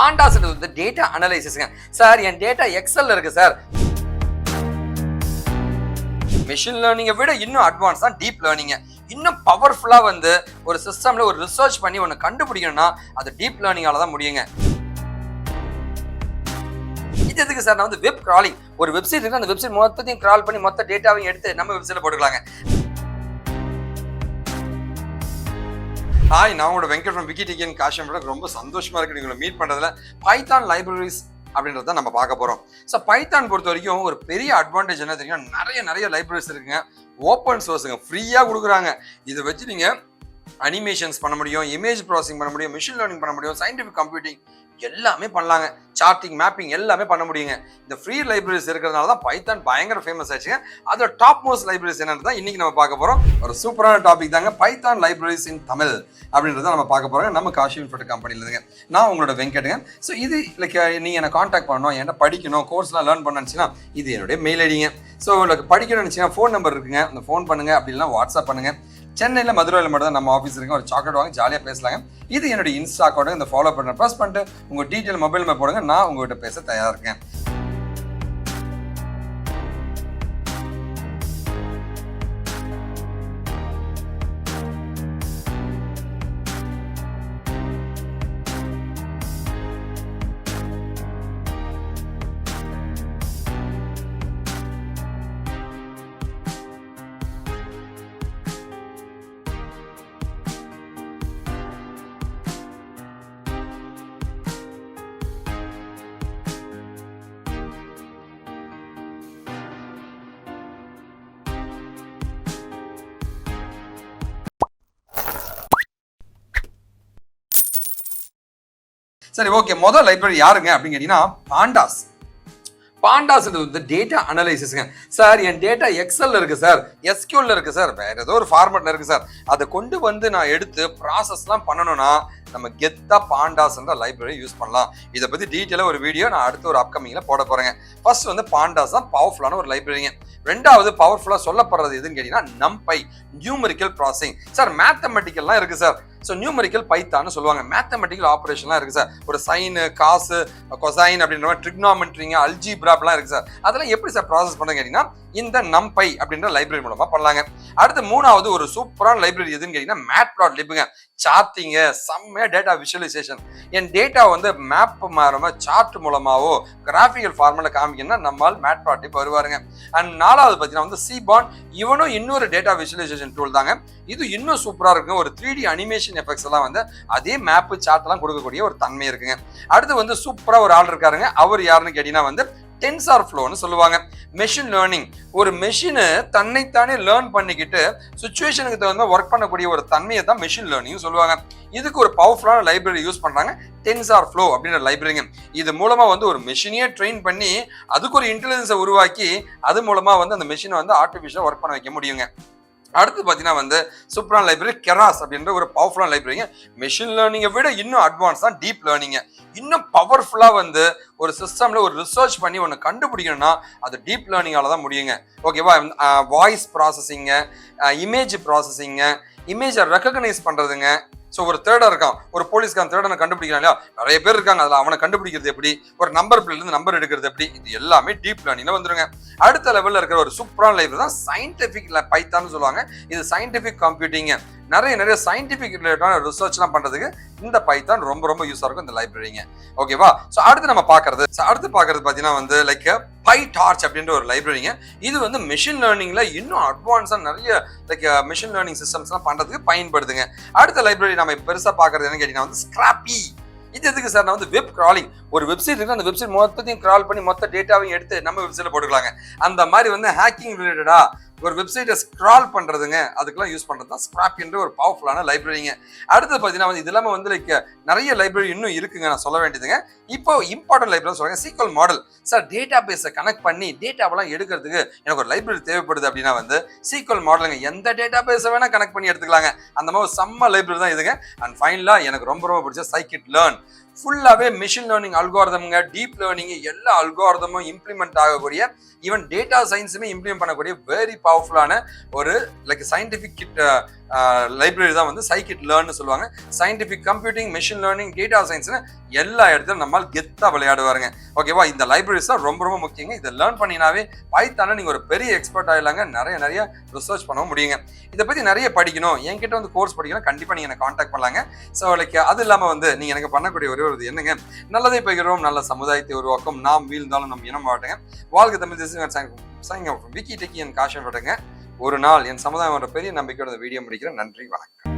Pandas வந்து data அனலைசிஸ்ங்க. Sir என் data எக்ஸல்ல இருக்கு sir. Machine லேர்னிங்கை விட இன்னும் அட்வான்ஸ் தான் டீப் லேர்னிங். இன்னும் பவர்ஃபுல்லா வந்து ஒரு சிஸ்டம்ல ஒரு ரிசர்ச் பண்ணி ஒன்று கண்டுபிடிக்கணும்னா அது டீப் லேர்னிங்கால தான் முடியுங்க. இது எதுக்கு சார்? நான் வந்து வெப் கிராலிங், ஒரு வெப்சைட் இருக்கு, அந்த வெப்சைட் மொத்தத்தையும் கிரால் பண்ணி மொத்த டேட்டாவையும் எடுத்து நம்ம வெப்சைட்ல போட்டுக்கலாங்க. ஹாய், நான் உங்களோட வெங்கட் ஃப்ரம் விக்கிடெக் அண்ட் KaaShiv. ரொம்ப சந்தோஷமா இருக்கு நீங்களை மீட் பண்றதுல. பைத்தான் லைப்ரரிஸ் அப்படின்றத நம்ம பார்க்க போறோம். ஸோ பைத்தான் பொறுத்த வரைக்கும் ஒரு பெரிய அட்வான்டேஜ் என்ன தெரியும், நிறைய லைப்ரரிஸ் இருக்குங்க. ஓப்பன் சோர்ஸுங்க, ஃப்ரீயா கொடுக்குறாங்க. இதை வச்சு நீங்க அனிமேஷன்ஸ் பண்ண முடியும், இமேஜ் ப்ராசஸிங் பண்ண முடியும், மிஷின் லேர்னிங் பண்ண முடியும், சயின்டிஃபிக் கம்ப்யூட்டிங் எல்லாமே பண்ணலாங்க. சார்ட்டிங், மேப்பிங் எல்லாமே பண்ண முடியுங்க. இந்த ஃப்ரீ லைப்ரரிஸ் இருக்கிறதுனால தான் பைத்தான் பயங்கர ஃபேமஸ் ஆச்சுங்க. அதோட டாப் மோஸ்ட் லைப்ரரிஸ் என்னன்னு தான் இன்னைக்கு நம்ம பார்க்க போறோம். ஒரு சூப்பரான டாபிக் தாங்க, பைத்தான் லைப்ரரிஸ் இன் தமிழ் அப்படின்றத நம்ம பார்க்க போறோம். நம்ம KaaShiv InfoTech கம்பெனில இருந்துங்க. நான் உங்களோட வெங்கட்டுங்க. ஸோ இது லைக் நீங்க என்ன கான்டாக்ட் பண்ணணும், என்ன படிக்கணும், கோர்ஸ்லாம் லேர்ன் பண்ணணுச்சுன்னா இது என்னுடைய மெயில் ஐடிங்க. ஸோ உங்களுக்கு படிக்கணும்னு நினச்சிங்கன்னா ஃபோன் நம்பர் இருக்குங்க, அந்த ஃபோன் பண்ணுங்க, அப்படின்னா வாட்ஸ்அப் பண்ணுங்க. சென்னையில், மதுரையில் மட்டும் தான் நம்ம ஆஃபீஸ் இருக்கு. ஒரு சாக்லேட் வாங்க, ஜாலியாக பேசலாங்க. இது என்னுடைய இன்ஸ்டா அக்கௌண்ட், இந்த ஃபாலோ பண்ண ப்ரெஸ் பண்ணிட்டு உங்கள் டீட்டெயில் மொபைல் மேப் போடுங்க, நான் உங்கள்கிட்ட பேச தயாராக இருக்கேன். சரி, ஓகே. முதல் லைப்ரரி யாருங்க அப்படின்னு கேட்டீங்கன்னா பாண்டாஸ். பாண்டாஸ் வந்து டேட்டா அனலைசிஸ்ங்க. சார் என் டேட்டா எக்ஸல்ல இருக்கு சார், எஸ்கியூல்ல இருக்கு சார், வேற ஏதோ ஒரு ஃபார்மேட்ல இருக்கு சார், அதை கொண்டு வந்து நான் எடுத்து ப்ராசஸ்லாம் பண்ணணும்னா நம்ம கெத்தா பாண்டாஸ்ன்ற லைப்ரரி யூஸ் பண்ணலாம். இதை பத்தி டீட்டெயிலாக ஒரு வீடியோ நான் அடுத்த ஒரு அப்கமிங்ல போட போறேங்க. ஃபர்ஸ்ட் வந்து பாண்டாஸ் தான் பவர்ஃபுல்லான ஒரு லைப்ரரிங்க. ரெண்டாவது பவர்ஃபுல்லா சொல்லப்படுறது எதுன்னு கேட்டீங்கன்னா NumPy, நியூமெரிக்கல் ப்ராசஸிங். சார் மேத்தமெட்டிக்கல்லாம் இருக்கு சார். ஸோ நியூமெரிக்கல் பைத்தான்னு சொல்லுவாங்க. மேத்தமெட்டிக்கல் ஆப்ரேஷன்லாம் இருக்கு சார். ஒரு சைனு, காசு, கொசைன் அப்படின்ற மாதிரி ட்ரிக்னாமெட்ரிங்க, அல்ஜிப்ராப்லாம் இருக்கு சார். அதெல்லாம் எப்படி சார் ப்ராசஸ் பண்ணுங்க கேட்டீங்கன்னா இந்த NumPy அப்படின்ற லைப்ரரி மூலமா பண்ணலாங்க. அடுத்து மூணாவது ஒரு சூப்பரான லைப்ரரி எதுன்னு கேட்டீங்கன்னா Matplotlibங்க. சார்ட்டிங்க, செம்மையா டேட்டா விஷுவலைசேஷன். என் டேட்டா வந்து மேப் மாறாம சார்ட் மூலமாவோ கிராஃபிக்கல் ஃபார்மெட்ல காமிக்கணும்னா நம்மால் Matplotlib வருவாருங்க. அண்ட் நாலாவது பார்த்தீங்கன்னா வந்து Seaborn. இவனும் இன்னொரு டேட்டா விஷுவலைசேஷன் டூல் தாங்க. இது இன்னும் சூப்பரா இருக்குங்க. ஒரு 3D அனிமேஷன் எஃபெக்ட்ஸ் எல்லாம் வந்து அதே மேப் சார்ட் எல்லாம் கொடுக்கக்கூடிய ஒரு தன்மை இருக்குங்க. அடுத்து வந்து சூப்பரா ஒரு ஆள் இருக்காருங்க. அவர் யாருன்னு கேட்டீங்கன்னா வந்து TensorFlowன்னு சொல்லுவாங்க. மெஷின் லேர்னிங், ஒரு மெஷினை தன்னைத்தானே லேர்ன் பண்ணிக்கிட்டு சுச்சுவேஷனுக்கு தகுந்த ஒர்க் பண்ணக்கூடிய ஒரு தன்மையை தான் மெஷின் லேர்னிங் சொல்லுவாங்க. இதுக்கு ஒரு பவர்ஃபுல்லான லைப்ரரி யூஸ் பண்றாங்க, TensorFlow அப்படின்ற லைப்ரரிங்க. இது மூலமா வந்து ஒரு மெஷினையே ட்ரெயின் பண்ணி அதுக்கு ஒரு இன்டெலிஜென்ஸை உருவாக்கி அது மூலமா வந்து அந்த மெஷினை வந்து ஆர்டிஃபிஷியலா ஒர்க் பண்ண வைக்க முடியுங்க. அடுத்து பார்த்தீங்கன்னா வந்து சூப்பரான லைப்ரரி Keras அப்படின்ற ஒரு பவர்ஃபுல்லான லைப்ரரிங்க. மெஷின் லேர்னிங்கை விட இன்னும் அட்வான்ஸ் தான் டீப் லேர்னிங். இன்னும் பவர்ஃபுல்லா வந்து ஒரு சிஸ்டம்ல ஒரு ரிசர்ச் பண்ணி ஒன்று கண்டுபிடிக்கணும்னா அது டீப் லேர்னிங்கால தான் முடியுங்க. ஓகேவா? வாய்ஸ் ப்ராசஸிங்க, இமேஜ் ப்ராசஸிங்க, இமேஜை ரெக்கக்னைஸ் பண்றதுங்க. ஸோ ஒரு தேர்டா இருக்கான், ஒரு போலீஸ்காரன் தேர்டனை கண்டுபிடிக்கிறான் இல்லையா, நிறைய பேர் இருக்காங்க. அதில் அவனை கண்டுபிடிக்கிறது எப்படி, ஒரு நம்பர் பிளேட்ல இருந்து நம்பர் எடுக்கிறது எப்படி, இது எல்லாமே டீப் லேர்னிங்ல வந்துருங்க. அடுத்த லெவலில் இருக்கிற ஒரு சூப்பரான லைப்ரரி தான் சயின்டிஃபிக் பைத்தான்னு சொல்லுவாங்க. இது சயின்டிஃபிக் கம்ப்யூட்டிங், நிறைய சயின்டிஃபிக் ரிலேட்டடான ரிசர்ச்லாம் பண்றதுக்கு இந்த பைத்தான் ரொம்ப யூஸா இருக்கும் இந்த லைப்ரரிங்க. ஓகேவா? ஸோ அடுத்து நம்ம பார்க்கறது பார்த்தீங்கன்னா வந்து லைக் PyTorch அப்படின்ற ஒரு லைப்ரரிங்க. இது வந்து மெஷின் லேர்னிங்ல இன்னும் அட்வான்ஸா நிறைய லைக் மெஷின் லேர்னிங் சிஸ்டம்ஸ்லாம் பண்றதுக்கு பயன்படுதுங்க. அடுத்த லைப்ரரி நம்ம பெருசா பார்க்கறது என்ன கேட்டீங்கன்னா வந்து ஸ்கிராப்பி. இது எதுக்கு சார்? நான் வந்து வெப் கிராலிங், ஒரு வெப்சைட் இருக்கு, அந்த வெப்சைட் மொத்தத்தையும் கிரால் பண்ணி மொத்த டேட்டாவையும் எடுத்து நம்ம வெப்சைட்ல போட்டுக்கலாங்க. அந்த மாதிரி வந்து ஹேக்கிங் ரிலேட்டடா ஒரு வெப்சைட்டை ஸ்க்ரால் பண்றதுங்க, அதுக்கெல்லாம் யூஸ் பண்றது தான் ஸ்கிராப்பி என்ற ஒரு பவர்ஃபுல்லான லைப்ரரிங்க. அடுத்து பார்த்தீங்கன்னா வந்து இது இல்லாமல் வந்து லைக் நிறைய லைப்ரரி இன்னும் இருக்குங்க, நான் சொல்ல வேண்டியதுங்க. இப்போ இம்பார்ட்டன்ட் லைப்ரரி சொல்லுங்க SQL மாடல். சார் டேட்டா பேஸை கனெக்ட் பண்ணி டேட்டாவெல்லாம் எடுக்கிறதுக்கு எனக்கு ஒரு லைப்ரரி தேவைப்படுது அப்படின்னா வந்து SQL மாடலுங்க. எந்த டேட்டா பேஸை வேணா கனெக்ட் பண்ணி எடுத்துக்கலாங்க. அந்த மாதிரி செம்ம லைப்ரரி தான் இதுங்க. அண்ட் ஃபைனலா எனக்கு ரொம்ப பிடிச்ச scikit-learn. ஃபுல்லாகவே மிஷின் லேர்னிங் அல்காரிதம்ங்க, டீப் லேர்னிங் எல்லா அல்காரிதமும் இம்ப்ளிமெண்ட் ஆகக்கூடிய, ஈவன் டேட்டா சயின்ஸுமே இம்ப்ளிமெண்ட் பண்ணக்கூடிய வெரி பவர்ஃபுல்லான ஒரு லைக் சயின்டிஃபிக் லைப்ரரி தான் வந்து scikit-learn சொல்லுவாங்க. Scientific computing, machine learning, data சயின்ஸ்னு எல்லா இடத்துலையும் நம்மால் கெத்தா விளையாடுவாருங்க. ஓகேவா? இந்த லைப்ரரிஸ் தான் ரொம்ப ரொம்ப முக்கியங்க. இதை லேர்ன் பண்ணினாவே பைத்தான நீங்க ஒரு பெரிய எக்ஸ்பர்ட் ஆயிடலாங்க. நிறைய ரிசர்ச் பண்ண முடியுங்க. இதை பத்தி நிறைய படிக்கணும், என்கிட்ட வந்து கோர்ஸ் படிக்கணும், கண்டிப்பா நீங்க என்ன காண்டாக்ட் பண்ணலாங்க. ஸோ லைக் அது இல்லாம வந்து நீங்க எனக்கு பண்ணக்கூடிய ஒரே ஒரு என்னங்க, நல்லதை பகிர்வோம், நல்ல சமுதாயத்தை உருவாக்கும், நாம் வீழ்ந்தாலும் நம் இனம் வாட்டுங்க. வாழ்க தமிழ் தேசம். விக்கி டெக்கி என் KaaShiv. ஒரு நாள் என் சமுதாயம் பெரிய நம்பிக்கையோட வீடியோ முடிக்கிறேன். நன்றி, வணக்கம்.